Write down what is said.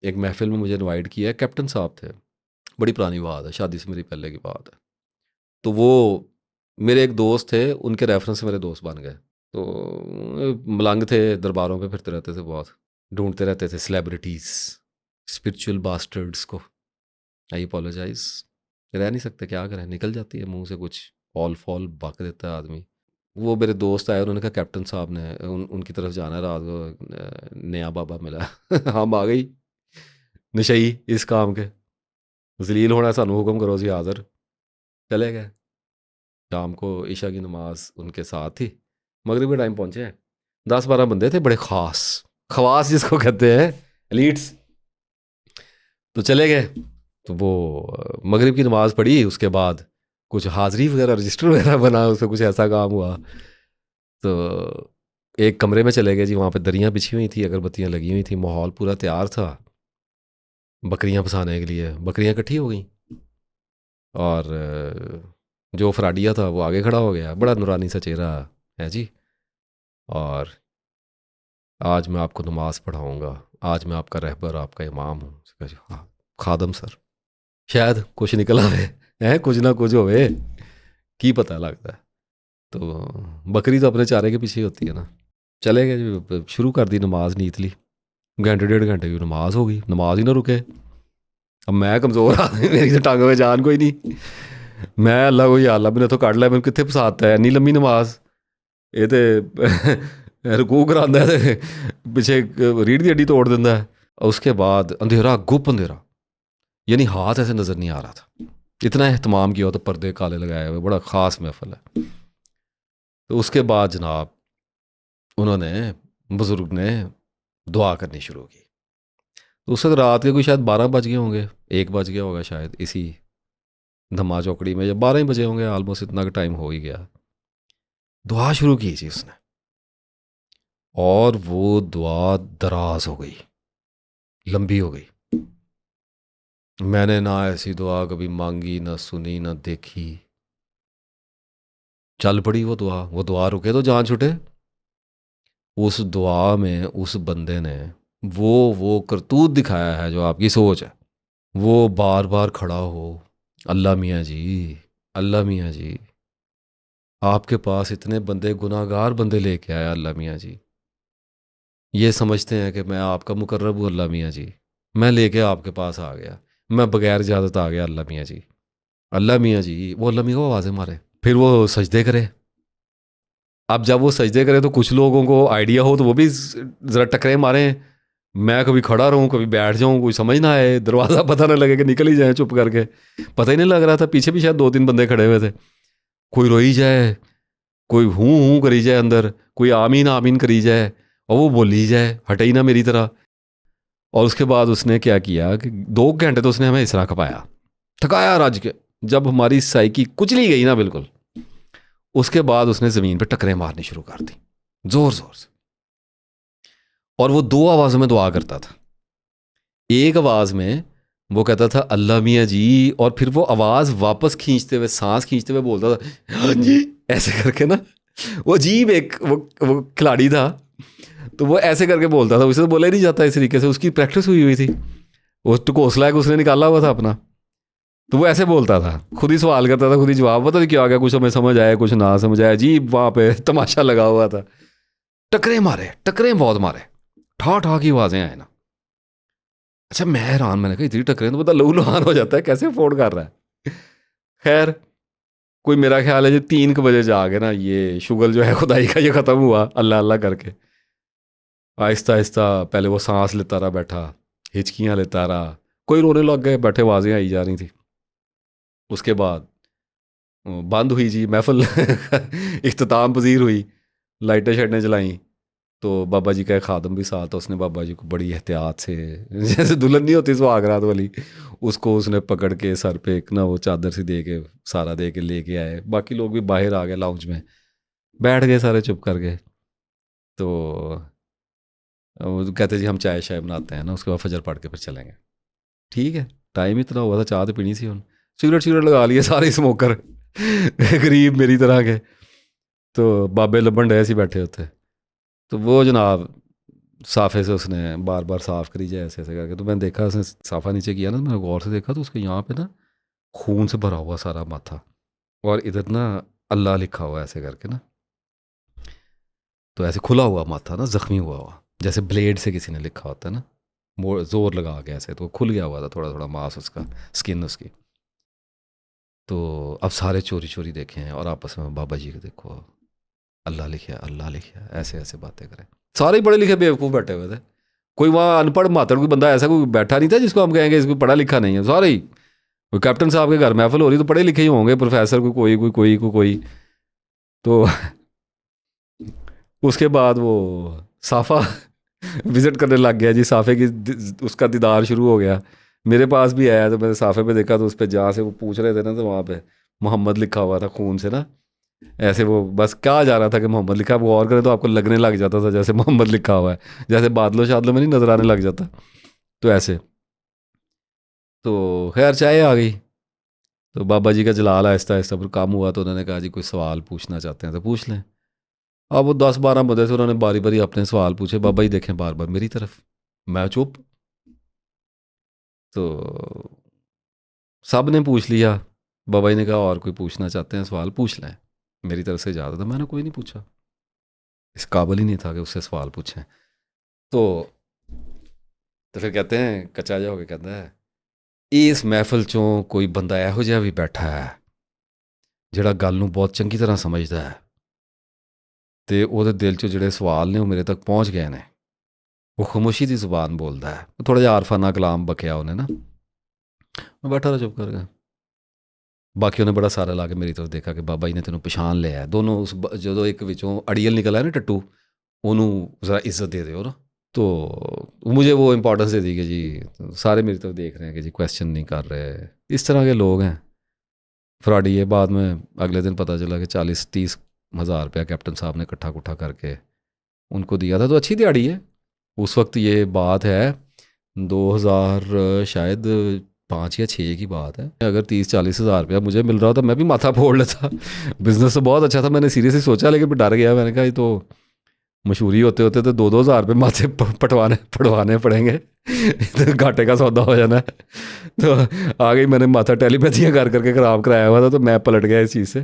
एक महफ़िल में मुझे इनवाइट किया है, कैप्टन साहब थे। बड़ी पुरानी बात है, शादी से मेरी पहले की बात है। तो वो मेरे एक दोस्त थे, उनके रेफ़रेंस से मेरे दोस्त बन गए। तो मलंग थे, दरबारों पे फिरते रहते थे बहुत, ढूँढते रहते थे सेलिब्रिटीज़, स्पिरिचुअल बास्टर्ड्स को। आई अपोलोजाइज़, रह नहीं सकते, क्या करें, निकल जाती है मुँह से कुछ, फॉल बक देता है आदमी। वो मेरे दोस्त आए, उन्होंने कहा कैप्टन साहब ने उनकी तरफ जाना है रात को, नया बाबा मिला। हम आ गई नशई इस काम के, जलील होना सानू हुक्म करो जी हाज़िर। चले गए। शाम को ईशा की नमाज उनके साथ थी, मगरिब के टाइम पहुंचे हैं। 10-12 बंदे थे, बड़े ख़ास, खवास जिसको कहते हैं, एलीट्स। तो चले गए। तो वो मगरिब की नमाज़ पढ़ी, उसके बाद कुछ हाज़िरी वगैरह, रजिस्टर वगैरह बना, उसमें कुछ ऐसा काम हुआ। तो एक कमरे में चले गए जी, वहाँ पे दरियाँ बिछी हुई थी, अगरबत्तियाँ लगी हुई थी, माहौल पूरा तैयार था बकरियाँ फंसाने के लिए। बकरियाँ इकट्ठी हो गई और जो फराडिया था वो आगे खड़ा हो गया, बड़ा नूरानी सा चेहरा है जी। और आज मैं आपको नमाज पढ़ाऊँगा, आज मैं आपका रहबर, आपका इमाम हूँ। उसने कहा जी, हाँ खादम सर, शायद कुछ निकल आवे, हैं कुछ ना कुछ होवे, की पता लगता है। तो बकरी तो अपने चारे के पीछे होती है ना। चले गए जी, शुरू कर दी नमाज नीतली। घंटे 1.5 घंटे की नमाज हो गई, नमाज ही ना रुके। अब मैं कमज़ोर आदमी, मेरी तो टांगों में जान कोई नहीं। मैं अल्लाह को, या अल्लाह मैंने तो कट लिया, मैंने कितने फसाता है इन्नी लंबी नमाज। ये तो रकू करांदा है ते पिछे रीढ़ की हड्डी तोड़ देता है। और उसके बाद अंधेरा, गुप अंधेरा, यानी हाथ ऐसे नज़र नहीं आ रहा था। इतना एहतमाम किया हो तो पर्दे काले लगाए हुए, बड़ा ख़ास महफल है। तो उसके बाद जनाब उन्होंने, बुज़ुर्ग ने दुआ करनी शुरू की। तो उस वक्त रात के कोई शायद 12 बज गए होंगे, 1 बज गया होगा शायद, इसी धम्मा चौकड़ी में, या 12 ही बजे होंगे, ऑलमोस्ट इतना का टाइम हो ही गया। दुआ शुरू की जी उसने, और वो दुआ दराज हो गई, लंबी हो गई। मैंने ना ऐसी दुआ कभी मांगी, ना सुनी, ना देखी। चल पड़ी वो दुआ रुके तो जान छुटे। उस दुआ में उस बंदे ने वो करतूत दिखाया है जो आपकी सोच है। वो बार बार खड़ा हो, अल्लाह मियाँ जी, अल्लाह मियाँ जी, आपके पास इतने बंदे, गुनाहगार बंदे लेके आया अल्लाह मियाँ जी, ये समझते हैं कि मैं आपका मुकर्रब हूँ अल्लाह मियाँ जी, मैं लेके आपके पास आ गया, मैं बगैर इजाज़त आ गया अल्लाह मियाँ जी, अल्लाह मियाँ जी। वो अल्लाह मियाँ को आवाज़ें मारे, फिर वो सजदे करे। अब जब वो सजदे करे तो कुछ लोगों को आइडिया हो तो वो भी ज़रा टकरे मारें, मैं कभी खड़ा रहूं, कभी बैठ जाऊं, कोई समझ ना आए, दरवाज़ा पता ना लगे कि निकल ही जाए चुप करके। पता ही नहीं लग रहा था, पीछे भी शायद 2-3 बंदे खड़े हुए थे। कोई रोई जाए, कोई हूँ हूँ करी जाए अंदर, कोई आमीन आमीन करी जाए, और वो बोली जाए, हटे ही ना मेरी तरह। और उसके बाद उसने क्या किया कि 2 घंटे तो उसने हमें इसरा खपाया, थकाया रज के। जब हमारी साइकी कुचली गई ना बिल्कुल, उसके बाद उसने ज़मीन पे टकरे मारनी शुरू कर दी, ज़ोर ज़ोर से। और वो 2 आवाज़ों में दुआ करता था। एक आवाज़ में वो कहता था अल्लाह मियाँ जी, और फिर वो आवाज़ वापस खींचते हुए, सांस खींचते हुए बोलता था हाँ जी, ऐसे करके ना। वो अजीब एक वो खिलाड़ी था, तो वो ऐसे करके बोलता था, उसे तो बोला ही नहीं जाता इस तरीके से, उसकी प्रैक्टिस हुई हुई थी, वो टकोसला है उसने निकाला हुआ था अपना। तो वो ऐसे बोलता था, खुद ही सवाल करता था, खुद ही जवाब, पता नहीं क्या आ गया, कुछ हमें समझ आया, कुछ ना समझ आया, अजीब वहाँ पे तमाशा लगा हुआ था। टकरे मारे, टकरे बहुत मारे, ठा ठा की आवाज़ें आए ना। अच्छा मैं हैरान, मैंने कहा इतनी टकरें तो बता लहू लुहान हो जाता है, कैसे अफोर्ड कर रहा है। खैर, कोई मेरा ख्याल है जो 3 बजे जाके ना, ये शुगल जो है खुदाई का ये ख़त्म हुआ अल्लाह अल्लाह करके। आहिस्ता आहिस्ता पहले वो सांस लेता रहा बैठा, हिचकियाँ लेता रहा, कोई रोने लग गए, बैठे आवाज़ें आई जा रही थी। उसके बाद बंद हुई जी महफिल। इख्तिताम पजीर हुई, लाइटें शाइटें जलाई। तो बाबा जी का एक खादम भी साथ था, उसने बाबा जी को बड़ी एहतियात से, जैसे दुल्हन नहीं होती सुहागरात वाली, उसको उसने पकड़ के सर पे एक ना वो चादर सी दे के, सारा दे के लेके आए। बाकी लोग भी बाहर आ गए लाउंज में, बैठ गए सारे चुप कर गए। तो वो कहते जी हम चाय शाय बनाते हैं ना, उसके बाद फजर पढ़ के फिर चलेंगे। ठीक है, टाइम इतना हुआ था, चाय तो पीनी सी। उन सिगरेट सिगरेट लगा लिए सारे स्मोकर, गरीब मेरी तरह के। तो बाबे लब्बन डे सी बैठे होते। तो वो जनाब साफे से उसने बार बार साफ़ करी जाए ऐसे ऐसे करके। तो मैंने देखा उसने साफ़ा नीचे किया ना, मैंने गौर से देखा तो उसके यहाँ पे ना खून से भरा हुआ सारा माथा, और इधर ना अल्लाह लिखा हुआ ऐसे करके ना। तो ऐसे खुला हुआ माथा ना, ज़ख्मी हुआ जैसे ब्लेड से किसी ने लिखा होता है ना, जोर लगा के ऐसे। तो खुल गया हुआ था थोड़ा थोड़ा मांस उसका, स्किन उसकी। तो अब सारे चोरी चोरी देखे हैं और आपस में बाबा जी को देखो, अल्लाह लिखा ऐसे ऐसे बातें करें। सारे ही पढ़े लिखे बेवकूफ़ बैठे हुए थे। कोई वहाँ अनपढ़ मातड़ कोई बंदा ऐसा कोई बैठा नहीं था जिसको हम कहेंगे इसको पढ़ा लिखा नहीं है। सारे ही, कोई कैप्टन साहब के घर महफिल हो रही तो पढ़े लिखे ही होंगे, प्रोफेसर कोई। तो उसके बाद वो साफ़ा विज़िट करने लग गया जी। साफ़े की उसका दीदार शुरू हो गया। मेरे पास भी आया तो मैंने साफ़े पे देखा, तो उस पर जहाँ से वो पूछ रहे थे ना, तो वहाँ पे मोहम्मद लिखा हुआ था खून से ना। ऐसे वो बस कहा जा रहा था कि मोहम्मद लिखा, वो और करें तो आपको लगने लग जाता था जैसे मोहम्मद लिखा हुआ है, जैसे बादलों शादलों में नहीं नजर आने लग जाता, तो ऐसे। तो खैर चाय आ गई, तो बाबा जी का जलाल आहिस्ता आहिस्ता पर काम हुआ। तो उन्होंने कहा जी कोई सवाल पूछना चाहते हैं तो पूछ लें। अब वो 10-12 बंदे थे, उन्होंने बारी बारी अपने सवाल पूछे। बाबा जी देखें बार बार मेरी तरफ, मैं चुप। तो सब ने पूछ लिया। बाबा जी ने कहा और कोई पूछना चाहते हैं सवाल पूछ लें, मेरी तरफ से ज़्यादा। तो मैंने कोई नहीं पूछा, इस काबिल ही नहीं था कि उससे सवाल पूछें। तो फिर कहते हैं कच्चा जा होके कहता है, इस महफिल चों कोई बंदा ਇਹੋ ਜਿਹਾ ਵੀ ਬੈਠਾ ਹੈ ਜਿਹੜਾ ਗੱਲ ਨੂੰ ਬਹੁਤ ਚੰਗੀ ਤਰ੍ਹਾਂ ਸਮਝਦਾ ਹੈ, ਤੇ ਉਹਦੇ ਦਿਲ 'ਚ ਜਿਹੜੇ ਸਵਾਲ ਨੇ ਉਹ ਮੇਰੇ ਤੱਕ ਪਹੁੰਚ ਗਏ ਨੇ। ਉਹ ਖਾਮੋਸ਼ੀ ਦੀ ਜ਼ੁਬਾਨ ਬੋਲਦਾ ਹੈ। ਥੋੜਾ ਜਿਹਾ ਆਰਫਾਨਾ ਕਲਾਮ ਬਕਿਆ ਉਹਨੇ ਨਾ। ਮੈਂ ਬੈਠਾ ਰਿਹਾ ਚੁੱਪ ਕਰਕੇ। ਬਾਕੀ ਉਹਨੇ ਬੜਾ ਸਾਰਾ ਲਾ ਕੇ ਮੇਰੀ ਤਰਫ ਦੇਖਾ ਕਿ ਬਾਬਾ ਜੀ ਨੇ ਤੈਨੂੰ ਪਛਾਣ ਲਿਆ। ਦੋਨੋਂ ਜਦੋਂ ਇੱਕ ਵਿੱਚੋਂ ਅੜੀਅਲ ਨਿਕਲ ਆਇਆ ਨਾ ਟੱਟੂ, ਉਹਨੂੰ ਜ਼ਰਾ ਇੱਜ਼ਤ ਦੇ ਦਿਓ ਨਾ। तो मुझे वो इम्पोर्टेंस दे दी कि जी सारे मेरी तरफ देख रहे हैं कि जी क्वेश्चन नहीं कर रहे। इस तरह के लोग हैं फ्रॉडी। ये बाद में अगले दिन पता चला कि 40-30 हज़ार रुपया कैप्टन साहब ने इकट्ठा कुट्ठा करके उनको दिया था। तो अच्छी दिहाड़ी है। उस वक्त ये बात है 2000 शायद 5 या 6 की बात है। अगर 30-40 हज़ार रुपया मुझे मिल रहा होता मैं भी माथा फोड़ लेता। बिज़नेस तो बहुत अच्छा था, मैंने सीरियसली सोचा, लेकिन डर गया। मैंने कहा ये तो मशहूरी होते होते तो 2-2 हज़ार रुपये माथे पटवाने पड़ेंगे। तो घाटे का सौदा हो जाना है। तो आ गई, मैंने माथा टेलीपैथियाँ कर करके ख़राब कराया हुआ था। तो मैं पलट गया इस चीज़ से।